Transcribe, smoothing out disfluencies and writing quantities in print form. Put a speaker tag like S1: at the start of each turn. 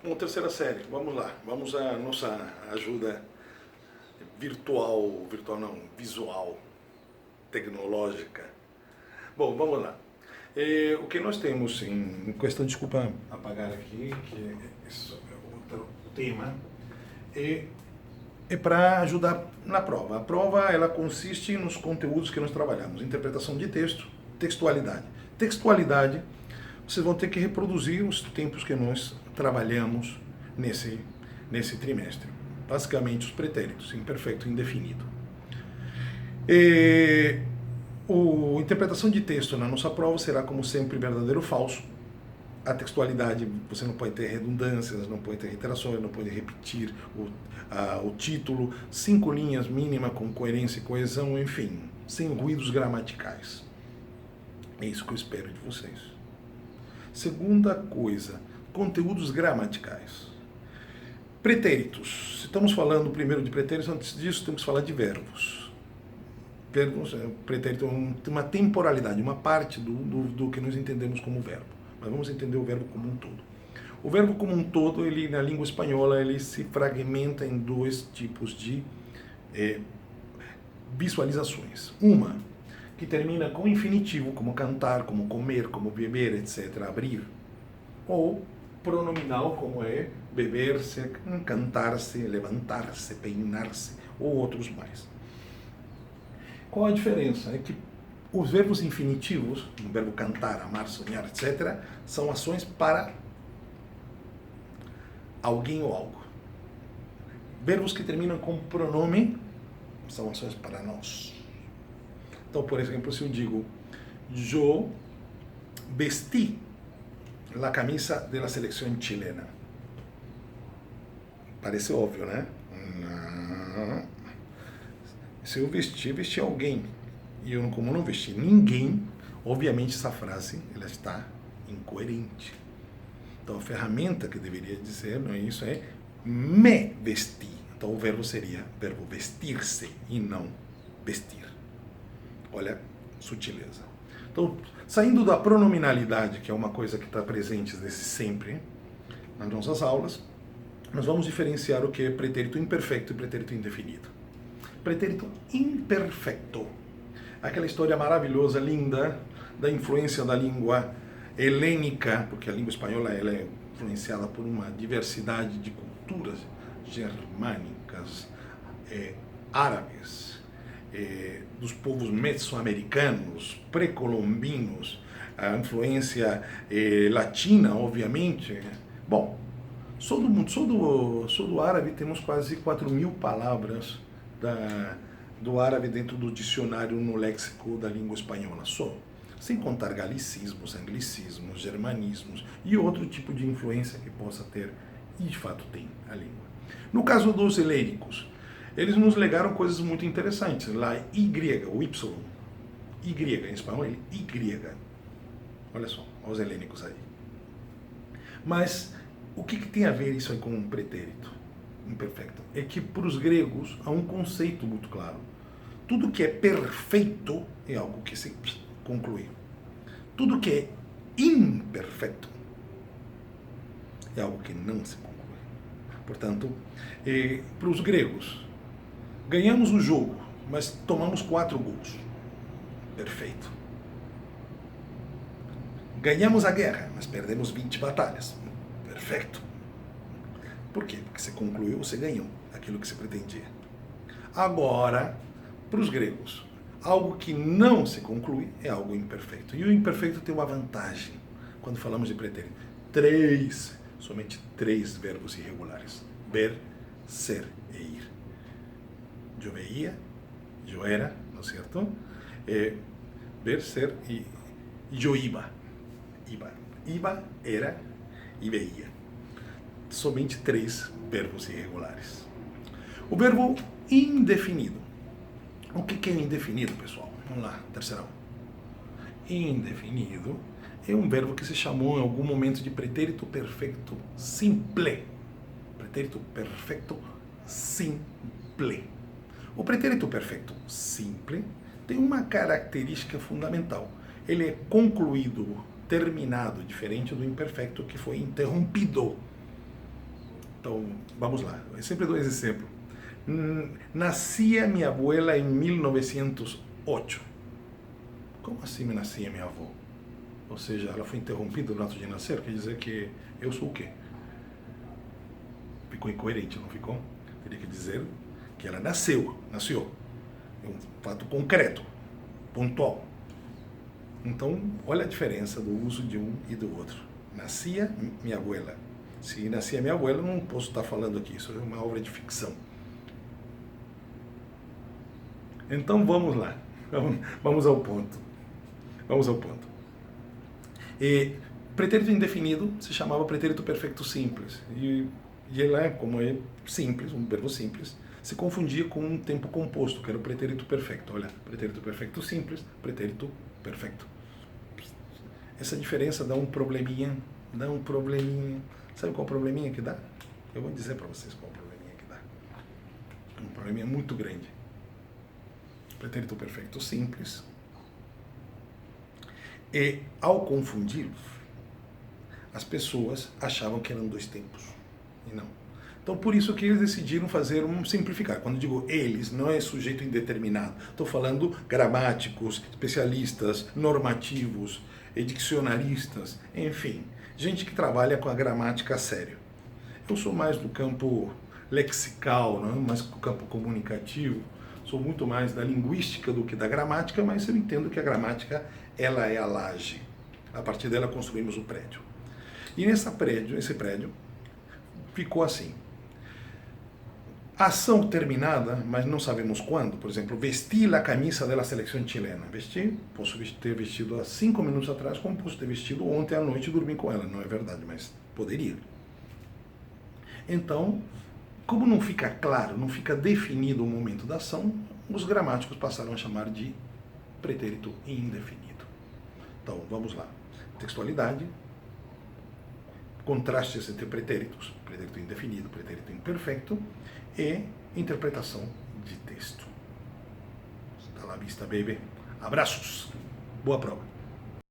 S1: Bom, terceira série, vamos lá. Vamos à nossa ajuda virtual não, visual, tecnológica. Bom, vamos lá. O que nós temos em questão, desculpa apagar aqui, que é outro tema, é para ajudar na prova. A prova, ela consiste nos conteúdos que nós trabalhamos: interpretação de texto, textualidade. Textualidade, vocês vão ter que reproduzir os tempos que nós trabalhamos nesse trimestre. Basicamente, os pretéritos, imperfeito e indefinido. A interpretação de texto na nossa prova será, como sempre, verdadeiro ou falso. A textualidade, você não pode ter redundâncias, não pode ter reiterações, não pode repetir o título, 5 linhas mínima com coerência e coesão, enfim, sem ruídos gramaticais. É isso que eu espero de vocês. Segunda coisa, conteúdos gramaticais. Pretéritos. Se estamos falando primeiro de pretéritos, antes disso temos que falar de verbos. Verbos, pretérito tem uma temporalidade, uma parte do que nós entendemos como verbo. Mas vamos entender o verbo como um todo. O verbo como um todo, ele, na língua espanhola, ele se fragmenta em dois tipos de visualizações. Uma, que termina com infinitivo, como cantar, como comer, como beber, etc., abrir. Ou pronominal, como é beber-se, cantar-se, levantar-se, peinar-se, ou outros mais. Qual a diferença? É que os verbos infinitivos, o verbo cantar, amar, sonhar, etc., são ações para alguém ou algo. Verbos que terminam com pronome são ações para nós. Então, por exemplo, se eu digo, eu vesti a camisa da seleção chilena. Parece óbvio, né? Não. Se eu vesti alguém. E eu, como não vesti ninguém, obviamente essa frase ela está incoerente. Então a ferramenta que deveria dizer, não é isso, é me vesti. Então o verbo seria verbo vestir-se e não vestir. Olha, sutileza. Então, saindo da pronominalidade, que é uma coisa que está presente desde sempre nas nossas aulas, nós vamos diferenciar o que é pretérito imperfeito e pretérito indefinido. Pretérito imperfeito. Aquela história maravilhosa, linda, da influência da língua helênica, porque a língua espanhola ela é influenciada por uma diversidade de culturas germânicas, árabes, dos povos mesoamericanos, pré-colombinos, a influência latina, obviamente. Bom, só do árabe temos quase 4.000 palavras do árabe dentro do dicionário no léxico da língua espanhola, só. Sem contar galicismos, anglicismos, germanismos e outro tipo de influência que possa ter, e de fato tem a língua. No caso dos helênicos, eles nos legaram coisas muito interessantes. Lá, Y, o Y, Y em espanhol é Y. Olha só, os helênicos aí. Mas o que tem a ver isso aí com um pretérito imperfeito? É que para os gregos há um conceito muito claro. Tudo que é perfeito é algo que se conclui. Tudo que é imperfeito é algo que não se conclui. Portanto, para os gregos, ganhamos o jogo, mas tomamos 4 gols. Perfeito. Ganhamos a guerra, mas perdemos 20 batalhas. Perfeito. Por quê? Porque você concluiu, você ganhou aquilo que você pretendia. Agora, para os gregos, algo que não se conclui é algo imperfeito. E o imperfeito tem uma vantagem quando falamos de pretérito. Somente 3 verbos irregulares. Ver, ser e ir. Eu veía, eu era, não é certo? Ver, ser e eu iba. Iba, era e veía. Somente 3 verbos irregulares. O verbo indefinido. O que é indefinido, pessoal? Vamos lá, terceirão. Indefinido é um verbo que se chamou em algum momento de pretérito perfeito simple. Pretérito perfeito simple. O pretérito perfeito simple tem uma característica fundamental. Ele é concluído, terminado, diferente do imperfeito que foi interrompido. Então, vamos lá. Eu sempre dou esse exemplo. Nascia minha abuela em 1908. Como assim nascia minha avó? Ou seja, ela foi interrompida no ato de nascer, quer dizer que eu sou o quê? Ficou incoerente, não ficou? Teria que dizer que ela nasceu. É um fato concreto, pontual. Então, olha a diferença do uso de um e do outro. Nascia minha abuela. Se nascia minha abuela, eu não posso estar falando aqui, isso é uma obra de ficção. Então, vamos lá. Vamos ao ponto. Vamos ao ponto. Pretérito indefinido se chamava pretérito perfeito simples. E ele, como é simples, um verbo simples, se confundia com um tempo composto, que era o pretérito perfeito. Olha, pretérito perfeito simples, pretérito perfeito. Essa diferença dá um probleminha. Sabe qual probleminha que dá? Eu vou dizer para vocês qual probleminha que dá. Um probleminha muito grande. Pretérito perfeito simples. E, ao confundi-los, as pessoas achavam que eram dois tempos. E não. Então, por isso que eles decidiram fazer simplificar. Quando digo eles, não é sujeito indeterminado. Estou falando gramáticos, especialistas, normativos, diccionaristas, enfim, gente que trabalha com a gramática a sério. Eu sou mais do campo lexical, não é? Mais do campo comunicativo. Sou muito mais da linguística do que da gramática, mas eu entendo que a gramática, ela é a laje. A partir dela construímos o prédio. E esse prédio ficou assim. Ação terminada, mas não sabemos quando. Por exemplo, vestir a camisa da seleção chilena. Vestir, posso ter vestido há 5 minutos atrás, como posso ter vestido ontem à noite e dormir com ela. Não é verdade, mas poderia. Então, como não fica claro, não fica definido o momento da ação, os gramáticos passaram a chamar de pretérito indefinido. Então, vamos lá. Textualidade, contrastes entre pretéritos, pretérito indefinido, pretérito imperfeito, e interpretação de texto. Está lá vista, baby. Abraços. Boa prova.